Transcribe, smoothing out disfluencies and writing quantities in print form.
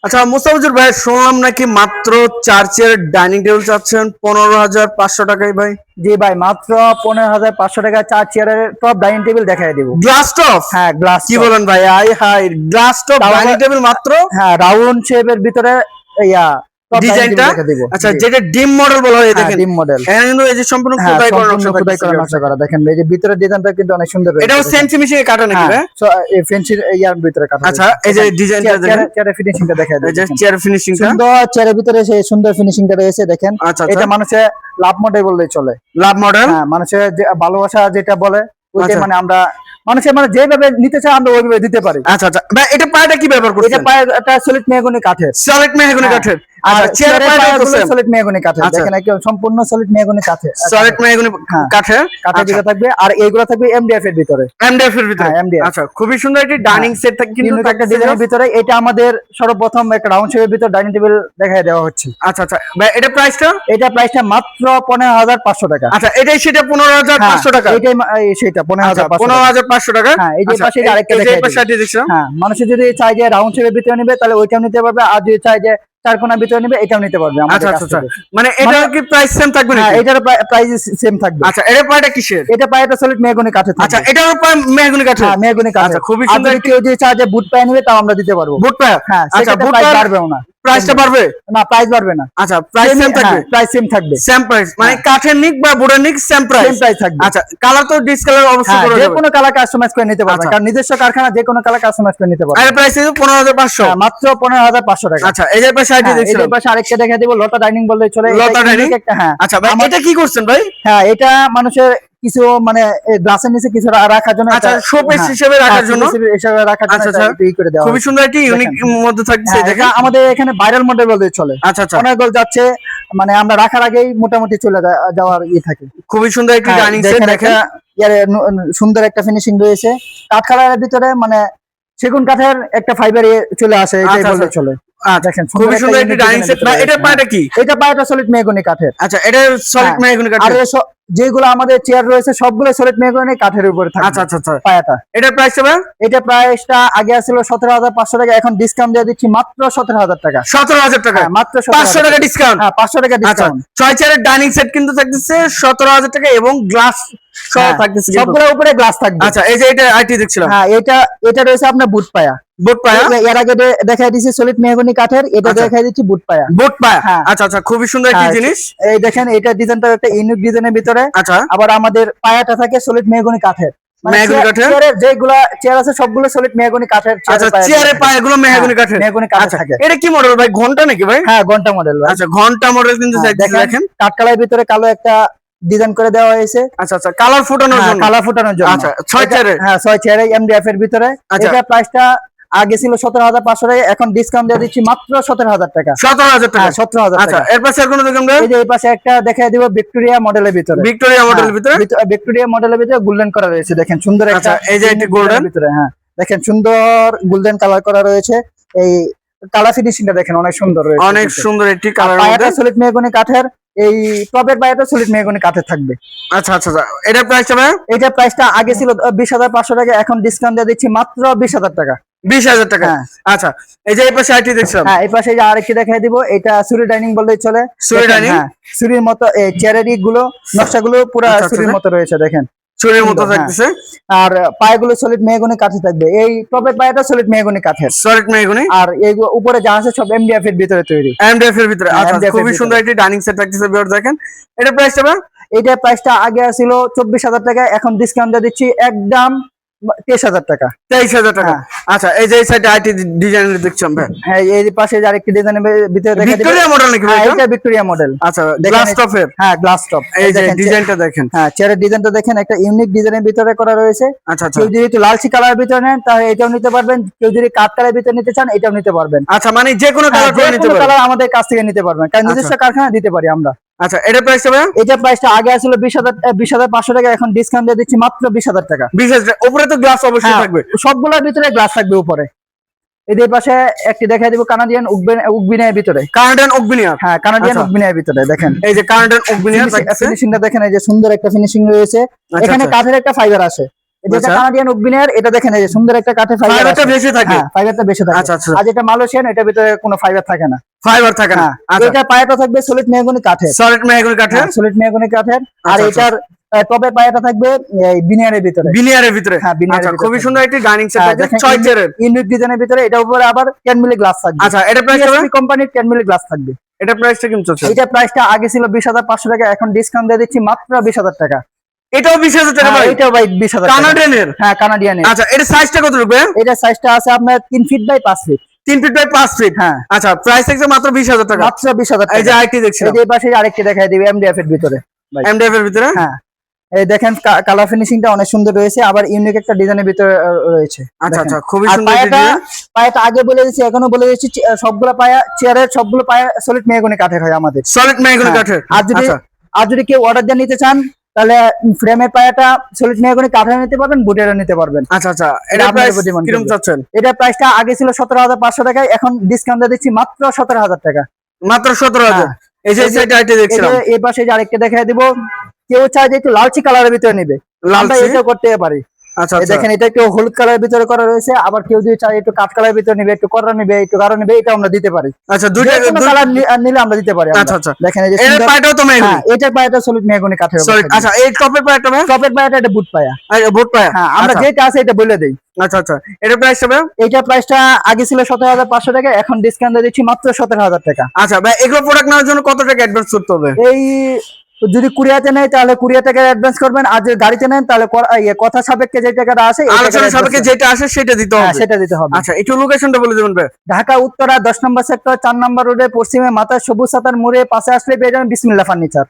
আচ্ছা মুস্তাফিজুর ভাই, শুনলাম নাকি মাত্র 4 চেয়ারের ডাইনিং টেবিল চাচ্ছেন 15,500 টাকায় ভাই। জি ভাই, মাত্র 15,500 টাকা 4 চেয়ারের টপ ডাইনিং টেবিল দেখাই দিব। Glass top? হ্যাঁ, গ্লাস কি বলেন ভাই, আই হাই, গ্লাস টপ ডাইনিং টেবিল মাত্র? হ্যাঁ, রাউন্ড শেপের ভিতরে ইয়া টপ ডাইনিং টেবিল ডিজাইনটা দেখা দিব। আচ্ছা, যেটা ডিম মডেল বলা হয়, দেখেন ডিম মডেল। এখানে কিন্তু এই যে সম্পূর্ণ হ্যাঁ, খোদাই করা সম্পূর্ণ খোদাই করা নকশা করা। দেখেন এই যে ভিতরের ডিজাইনটা কিন্তু অনেক সুন্দর রয়েছে। এটাও সেন্সি মিশিয়ে কাটা নাকি ভাই? হ্যাঁ, এই ফেন্সির ইয়ার ভিতরে কাটা। আচ্ছা, এই যে ডিজাইনটা দেখেন, চেয়ারের ফিনিশিংটা দেখাই দেব। এই যে চেয়ার ফিনিশিংটা সুন্দর, চেয়ারের ভিতরে সেই সুন্দর ফিনিশিংটা রয়েছে দেখেন। আচ্ছা, এটা মানুষে লাভ মডেল বললেই চলে। লাভ মডেল? হ্যাঁ, মানুষের যে ভালোবাসা যেটা বলে ওইটাই, আচ্ছা। মানে আমরা মানুষের মানে যেভাবে নিতে চাই আমরা ওইভাবে দিতে পারি। আচ্ছা আচ্ছা ভাই, এটা পায়াটা কি ব্যবহার করছেন? এটা পায়ে একটা সলিড মেহগনি কাঠের। সলিড মেহগনি কাঠের। আর আচ্ছা, চেয়ার পায়াটা করছেন সলিড মেহগনি কাঠের। আচ্ছা। দেখেন একদম সম্পূর্ণ সলিড মেহগনি কাঠের। সলিড মেহগনি কাঠের। কাঠের দিকে থাকবে, আর এইগুলো থাকবে এমডিএফ এর ভিতরে। এমডিএফ এর ভিতরে? হ্যাঁ, MDF আচ্ছা, খুবই সুন্দর একটি ডাইনিং সেট কিন্তু একটা ডিজাইনের ভিতরে। এটা আমাদের সর্বপ্রথম একটা রাউন্ড শেপের ভিতর ডাইনিং টেবিল দেখাই দেওয়া হচ্ছে। আচ্ছা আচ্ছা ভাই, এটা প্রাইসটা? এটা প্রাইসটা মাত্র 15,500 টাকা। আচ্ছা, এটাই সেটা 15,500 টাকা? এটাই সেটা 15,500। 15,500 টাকা। হ্যাঁ, এই যে পাশে আরেকটা দেখাই দিচ্ছি। হ্যাঁ, মানুষ যদি চাই যে রাউন্ড শেপের ভিতরে নেবে তাহলে ওইটাও নিতে পারবে, আর যদি চাই যে চার কোণার ভিতরে নেবে এটাও নিতে পারবে আমাদের আচ্ছা কাছ আচ্ছা, থেকে। মানে এটা কি প্রাইস সেম থাকবে হ্যাঁ, নাকি? এটার প্রাইস সেম থাকবে। আচ্ছা, এটা পায়াটা কিসের? এটা পায়েটা সলিড মেহগনি কাঠের থাকবে। আচ্ছা, এটাও পায়া মেহগনি কাঠের? হ্যাঁ, মেহগনি কাঠের। আচ্ছা, খুবই আর সুন্দর যদি কেউ যদি চায় যে বুট পায়ে নেবে তাও আমরা দিতে পারবো। বুট পায়া? হ্যাঁ, আচ্ছা, সেটা বুট প্রাইস পায়া বাড়বেও না। প্রাইসটা বাড়বে? না, প্রাইস বাড়বে না। আচ্ছা, প্রাইস সেম থাকবে? প্রাইস সেম থাকবে। সেম প্রাইস, মানে কাঠের নিক বা বুটের নিক সেম প্রাইস? সেম প্রাইস থাকবে। আচ্ছা, কালার তো ডিসকালার অবশ্যই করা যে যাবে? কোনো কালার কাস্টমাইজ করে নিতে পারবে, আচ্ছা। কারণ নিজস্ব কারখানা যে কোনো কালার কাস্টমাইজ করে নিতে পারবে। আর প্রাইস কিন্তু 15,500? মাত্র 15,500 টাকা। আচ্ছা, এই যে পাশে আইটি এই দেখছিলাম। যে পাশে আরেকটা দেখা দিব, লতা ডাইনিং বললে চলে। লতা ডাইনিং? হ্যাঁ। আচ্ছা ভাই, এটা কি করছেন ভাই? হ্যাঁ, এটা মানুষের কিছু মানে গ্লাসের নিচে কিছু রাখার জন্য। আচ্ছা, শোপিস হিসেবে রাখার জন্য? হিসেবে রাখার জন্য। আচ্ছা আচ্ছা, করে দেওয়া খুবই সুন্দর একটি ইউনিক মধ্যে থাকছে দেখেন। আমাদের এখানে ভাইরাল মডেল বলতে চলে। আচ্ছা আচ্ছা, অনেক গোল যাচ্ছে, মানে আমরা রাখার আগেই মোটামুটি চলে যাওয়ার থাকে। খুবই সুন্দর একটি ডাইনিং সেট দেখেন। সুন্দর একটা ফিনিশিং রয়েছে কাঠ কালারের ভিতরে, মানে সেগুন কাঠের একটা ফাইবার চলে আসে, এটাই বলতে চলে। দেখেন খুবই সুন্দর একটি ডাইনিং সেট। না, এটা পায়াটা কি? এটা পায়াটা সলিড মেহগনি কাঠের। আচ্ছা, এটা সলিড মেহগনি আর কাঠের। যেগুলো আমাদের চেয়ার রয়েছে সবগুলো সলিড মেহগনি কাঠের উপরে থাকে। আচ্ছা আচ্ছা আচ্ছা, পায়াটা। এটা প্রাইসটা ভাই? এটা প্রাইসটা আগে ছিল 17,500 টাকা, এখন ডিসকাউন্ট দিয়ে দিচ্ছি মাত্র 17,000 টাকা। 17,000 টাকা? মাত্র 500 টাকা ডিসকাউন্ট? হ্যাঁ, 500 টাকা আচ্ছা, ডিসকাউন্ট। 6 চেয়ারের ডাইনিং সেট কিন্তু থাকতেছে 17,000 টাকা এবং গ্লাস সহ থাকতেছে কিন্তু। সবগুলোর উপরে গ্লাস থাকবে। আচ্ছা, এই যে এটা আইটি দেখছিলাম। হ্যাঁ, এটা রয়েছে আপনার বুট পায়া। বুট পায়া? এর আগে দেখাই দিয়েছি সলিড মেহগনি কাঠের, এটা দেখাই দিচ্ছি বুট পায়া। বুট পায়া? হ্যাঁ। আচ্ছা আচ্ছা, খুবই সুন্দর একটি জিনিস। এই দেখেন, এটা ডিজাইনটা একটা ইউনিক ডিজাইনের ভিতরে। আচ্ছা, আবার আমাদের পায়াটা থাকে সলিড মেহগনি কাঠের। মেহগনি কাঠের? যেগুলা চেয়ার আছে সবগুলো সলিড মেহগনি কাঠের। আচ্ছা, চেয়ারের পায়াগুলো মেহগনি কাঠের? মেহগনি কাঠের আচ্ছা, থাকে। এটা কি মডেল ভাই, ঘন্টা নাকি ভাই? হ্যাঁ, ঘন্টা মডেল। আচ্ছা, ঘন্টা মডেল কিন্তু দেখেন। কাঠকালার ভিতরে কালো একটা ডিজাইন করে দেওয়া হয়েছে। আচ্ছা আচ্ছা, কালার ফুটানোর জন্য? কালার ফুটানোর জন্য। আচ্ছা, 6 চেয়ারে? হ্যাঁ, 6 চেয়ারে এমডিএফ এর ভিতরে। এটা প্রাইসটা আগে ছিল 17,500 টাকা, এখন ডিসকাউন্ট দিয়ে দিচ্ছি মাত্র 17,000 টাকা। 17,000 টাকা? 17,000 আচ্ছা, টাকা। এর পাশে আর কোনো দোকান ভাই? এই যে এই পাশে একটা দেখাই দিব ভিক্টোরিয়া মডেলের ভিতরে। ভিক্টোরিয়া মডেলের ভিতরে? ভিক্টোরিয়া মডেলের ভিতরে গোল্ডেন করা রয়েছে, দেখেন সুন্দর একটা। আচ্ছা, এই যে এটি গোল্ডেন ভিতরে। হ্যাঁ, দেখেন সুন্দর গোল্ডেন কালার করা রয়েছে। এই কালার ফিনিশিংটা দেখেন অনেক সুন্দর রয়েছে। অনেক সুন্দর একটি কালার পায়াটা সলিড মেহগনি কাঠের। এই টপের পায়াটা সলিড মেহগনি কাঠের থাকবে। আচ্ছা আচ্ছা, এটা প্রাইসটা ভাই? এটা প্রাইসটা আগে ছিল 20,500 টাকা, এখন ডিসকাউন্ট দিয়ে দিচ্ছি মাত্র 20,000 টাকা। 20,000 টাকা? হ্যাঁ। আচ্ছা, এই যে এই পাশে আইটি দেখছিলাম। হ্যাঁ, এই পাশে যে আরেকটি দেখাই দিব, এটা সুরি ডাইনিং বললেই চলে। সুরি ডাইনিং? হ্যাঁ, সুরির মতো এই চেয়ারের গুলো নকশাগুলো পুরো সুরির মতো রয়েছে, দেখেন চুরির মতো থাকতেছে। আর পায়গুলো সলিড মেহগনি কাঠে থাকবে। এই টপের পায়াটা সলিড মেহগনি কাঠের। Solid mahogany? আর এই উপরে যা আছে সব এমডিএফ এর ভিতরে তৈরি। এমডিএফ এর ভিতরে? আচ্ছা, খুবই সুন্দর একটি ডাইনিং সেট থাকতেছে ভিউয়ার দেখেন। এটা প্রাইসটা ভাই? এটা প্রাইসটা আগে ছিল 24,000 টাকা, এখন ডিসকাউন্ট দিয়ে দিচ্ছি একদম 23,000 টাকা। 23,000 টাকা? আচ্ছা, এই যে এই সাইডে আইটি ডিজাইন দেখছিলাম ভাই। হ্যাঁ, এই পাশে যে আরেকটি ডিজাইনের ভিতরে দেখা দিবে। ভিক্টোরিয়া মডেল নাকি ভাই? এটা ভিক্টোরিয়া মডেল। আচ্ছা, গ্লাস টপের? হ্যাঁ, গ্লাস টপ। এই যে ডিজাইনটা দেখেন। হ্যাঁ, চেয়ারের ডিজাইনটা দেখেন, একটা ইউনিক ডিজাইনের ভিতরে করা রয়েছে। আচ্ছা আচ্ছা, কেউ যদি একটু লালচি কালারের ভিতরে নেন তাহলে এটাও নিতে পারবেন, কেউ যদি কাঠ কালারের ভিতরে নিতে চান এটাও নিতে পারবেন। আচ্ছা, মানে যে কোনো কালার করে নিতে পারবেন? কালার আমাদের কাছ থেকে নিতে পারবেন, কারণ নিজস্ব কারখানা দিতে পারি আমরা। আচ্ছা, এটা প্রাইসটা ভাই? এটা প্রাইসটা আগে ছিল 20,500 টাকা, এখন ডিসকাউন্ট দিয়ে দিচ্ছি মাত্র 20,000 টাকা। 20,000? উপরে তো গ্লাস অবশ্যই থাকবে? সবগুলোর ভিতরে গ্লাস থাকবে উপরে। এদের পাশে একটি দেখাই দিব কানাডিয়ান উকবিনের ভিতরে। কানাডিয়ান উকবিনিয়ার? হ্যাঁ, কানাডিয়ান উকবিনের ভিতরে দেখেন। এই যে কানাডিয়ান উকবিনিয়ার ফিনিশিংটা দেখেন, এই যে সুন্দর একটা ফিনিশিং রয়েছে। এখানে কাঠের একটা ফাইবার আছে। যেটা আচ্ছা। কানাডিয়ান উডবিনের, এটা দেখেন এই যে সুন্দর একটা কাঠের ফাইবার ফাইবারটা বেশি থাকে। হ্যাঁ, ফাইবারটা বেশি থাকে। আচ্ছা আচ্ছা, আর যেটা মালয়েশিয়ান, এটার ভিতরে কোনো ফাইবার থাকে না। ফাইবার থাকে না। হ্যাঁ, আচ্ছা, এটা পায়াটা থাকবে সলিড মেহগনি কাঠের, সলিড মেহগনি কাঠের, সলিড মেহগনি কাঠের। আর আচ্ছা, আচ্ছা। এটার টপের পায়াটা থাকবে এই বিনিয়ারের ভিতরে। বিনিয়ারের ভিতরে। হ্যাঁ, বিনিয়ারের আচ্ছা, ভিতরে খুবই থাকবে। সুন্দর একটি ডাইনিং সেট হ্যাঁ, আছে দেখেন 6 চেয়ারের। ইউনিক ডিজাইনের ভিতরে, এটা উপরে আবার 10 মিলি গ্লাস থাকবে। আচ্ছা, এটা প্রাইস কত? PSP কোম্পানির 10 মিলি গ্লাস থাকবে। এটা প্রাইসটা কেমন চলছে? এটা প্রাইসটা আগে ছিল 20,500 টাকা, এখন ডিসকাউন্ট দিয়ে দিচ্ছি মাত্র 20,000 টাকা। এটাও 20,000 টাকা ভাই? এটাও ভাই 20,000 টাকা। কানাডিয়ানের? হ্যাঁ, কানাডিয়ানের। আচ্ছা, এটা সাইজটা কত রূপে? এটা সাইজটা আছে আপনার 3 feet by 5 feet. 3 feet by 5 feet. হ্যাঁ, আচ্ছা, প্রাইস থাকছে মাত্র 20,000 টাকা। মাত্র 20,000 এই যে টাকা। আইটি দেখছি এই যে এই পাশে আরেকটা দেখাই দিই MDF এর ভিতরে। এমডিএফ এর ভিতরে। হ্যাঁ, এই দেখেন কালার ফিনিশিংটা অনেক সুন্দর রয়েছে, আবার ইউনিক একটা ডিজাইনের ভিতরে রয়েছে। আচ্ছা দেখেন। আচ্ছা, খুবই আর সুন্দর পায়াটা আগে বলে দিচ্ছি, এখনো বলে দিচ্ছি, সবগুলো পায়া চেয়ারের সবগুলো পায়া সলিড মেহগনি কাঠের হয় আমাদের। সলিড মেহগনি হ্যাঁ, কাঠের। আর যদি কেউ অর্ডার দিয়ে নিতে চান, তাহলে ফ্রেমের পায়াটা সলিড মেহগনি কাঠের নিতে পারবেন, বুটেরও নিতে পারবেন। আচ্ছা আচ্ছা, এটা এটা আপনার প্রাইস উপর demand কিরকম করবে। চাচ্ছেন? এটা প্রাইসটা আগে ছিল 17,500 টাকায়, এখন ডিসকাউন্ট দিয়ে দিচ্ছি মাত্র 17,000 টাকা। মাত্র 17,000। হ্যাঁ। এই যে এই যে- সেটা আইটি দেখছিলাম। এই পাশে যে আরেকটা দেখাই দিব, কেউ চায় যে একটু লালচি কালারের ভিতরে নেবে, আমরা লালচি? এটা করতে পারি। আচ্ছা এই আচ্ছা, দেখেন, এটা একটু হলুদ কালারের ভিতরে করা রয়েছে, আবার কেউ যদি চায় একটু কাঠ কালারের ভিতরে নেবে, একটু কড়া নেবে, একটু গাঢ় নেবে, এটা আমরা দিতে পারি। আচ্ছা, দুইটা যে কোনো কালার নিলে আমরা দিতে পারি আমরা। আচ্ছা আচ্ছা, দেখেন এই যে এর সুন্দর- পায়াটাও তো মেহগনি। হ্যাঁ, এটার পায়াটা সলিড মেহগনি কাঠের উপর সরি, থাকবে। আচ্ছা, এই টপের পায়াটা ভাই? টপের পায়াটা এটা বুট পায়া। বুট পায়া। হ্যাঁ, আমরা আচ্ছা, যেটা আছে এটা বলে দেই। আচ্ছা আচ্ছা, এটা প্রাইস হবে? এইটার প্রাইসটা আগে ছিল 17,500 টাকা, এখন ডিসকাউন্ট দিয়ে দিচ্ছি মাত্র 17,000 টাকা। আচ্ছা ভাই, এগুলো প্রোডাক্ট নেওয়ার জন্য কত টাকা অ্যাডভান্স করতে হবে? এই যদি কুরিয়াতে নেয় তাহলে 20 টাকা অ্যাডভান্স করবেন, আর যদি গাড়িতে নেন তাহলে কথা সাপেক্ষে যে টাকাটা আসে এই টাকাটা আলোচনা advance সাপেক্ষে করবেন। যেটা আসে সেটা দিতে হ্যাঁ, হবে। সেটা দিতে হবে। আচ্ছা, একটু লোকেশনটা বলে দেবেন ভাই। ঢাকা উত্তরা 10 নম্বর সেক্টর 4 নম্বর রোডে পশ্চিমে মাথায় সবুজ সাতার মোড়ে পাশে আসলে পেয়ে যাবেন বিসমিল্লাহ ফার্নিচার।